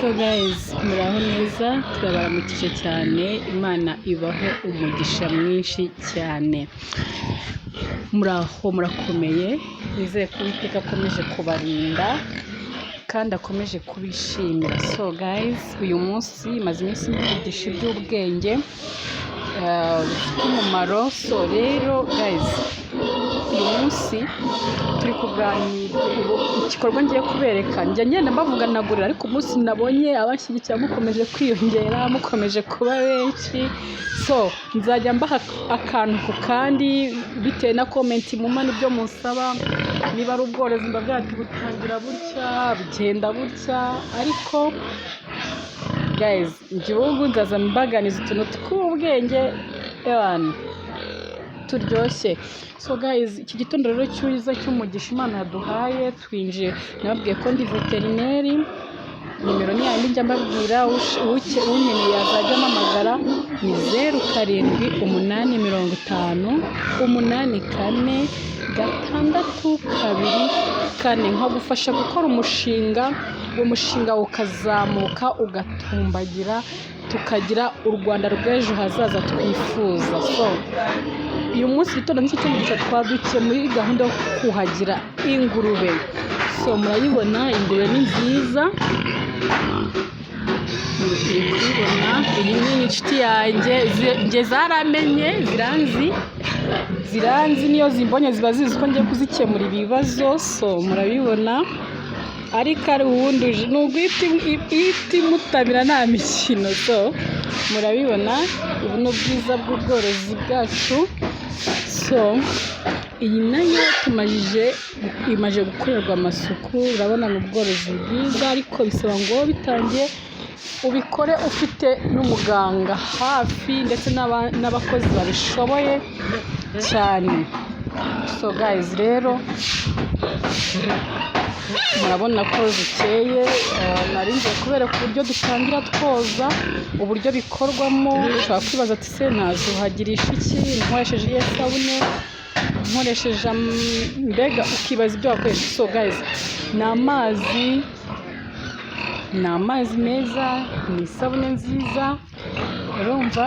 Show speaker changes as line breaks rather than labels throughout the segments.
So guys, muraho neza, turabaramukije cyane, Imana ibahe umugisha mwinshi cyane. Muraho murakomeye, nizeye ko Uwiteka akomeje kubarinda kandi akomeje kubishimira. So guys, uyu munsi maze iminsi mvugisha iby'ubwenge bifite umumaro. So rero guys, uyu munsi turi kuganira igikorwa ngiye kubereka. Njya ngenda mbavuganagurira, ariko umunsi nabonye abashyigikira mukomeje kwiyongera, mukomeje kuba benshi. So nzajya mbaha akantu ku kandi bitewe na comment muma n'ibyo musaba. Niba ari ubworozi mbavuga ati butangira butya, bugenda butya, ariko guys, igihugu nzaza mbaganiza utuntu tw'ubwenge turyoshye. So guys, iki gitondo rero cyiza cy'umugisha Imana yaduhaye, twinjiye. Nababwiye ko ndi veterineri. Nimero ni yandi njya mbabwira, unkeneye yazajya amamagara ni 0785846224 nkagufasha gukora umushinga, uwo mushinga ukazamuka ugatumbagira, tukagira u Rwanda rw'ejo hazaza twifuza. So uyu munsi gitondo nicyo cy'umugisha twadukiye muri gahunda yo kuhagira ingurube. So murayibona, ingurube ni nziza, murikuyibona. Iyi ni inshuti yanjye, nge zaramenye, ziranzi niyo zimbonye ziba zizi ko ngiye kuzikemura ibibazo. So murabibona, ariko ari ubundi uje nubwo iti mutabira nta mikino. So murabibona, ubu ni ubwiza bw'ubworozi bwacu. So iyi nayo imaje gukorerwa amasuku. Urabona ni ubworozi bwiza, ariko bisaba ngo bitangiye ubikore ufite n'umuganga hafi ndetse n'abakozi babishoboye cyane. So guys, rero murabona ko zikeye. Naringiye kubereka uburyo dutangira twoza, uburyo bikorwamo. Ushobora kwibaza ati se nazuhagirisha iki, nkoresheje iyo sabune, nkoresheje mbega ukibaza ibyo wakoresha. So guys, ni amazi meza, ni isabune nziza. Urumva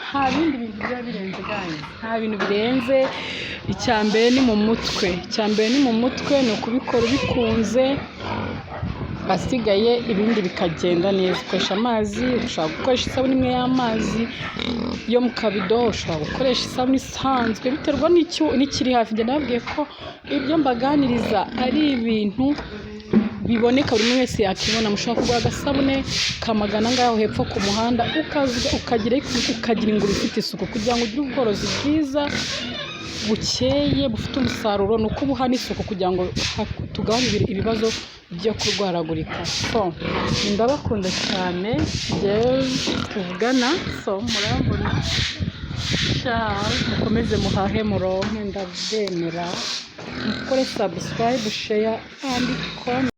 nta bindi bintu biba birenze guys, nta bintu birenze. Icyambere ni mu mutwe, ni ukubikora ubikunze, asigaye ibindi bikagenda neza. Ukoresha amazi, ushobora gukoresha isabune imwe y'amazi yo mu kabido, ushobora gukoresha isabune isanzwe, biterwa n'ikiri hafi. Njye nababwiye ko ibyo mbaganiriza ari ibintu biboneka buri wese yakibona. Mushobora kugura agasabune kamagana ngaho hepfo ku muhanda, ukagira ingurube ifite isuku. Kugira ngo ugire ubworozi bwiza bukeye bufite umusaruro, ni uko ubuha n'isuku kugira ngo tugabanye ibibazo byo kurwaragurika. So ndabakunda cyane, tuvugana. So murabona, mukomeze muhahe muronke, ndabyemera. Mukore subscribe, share and comment.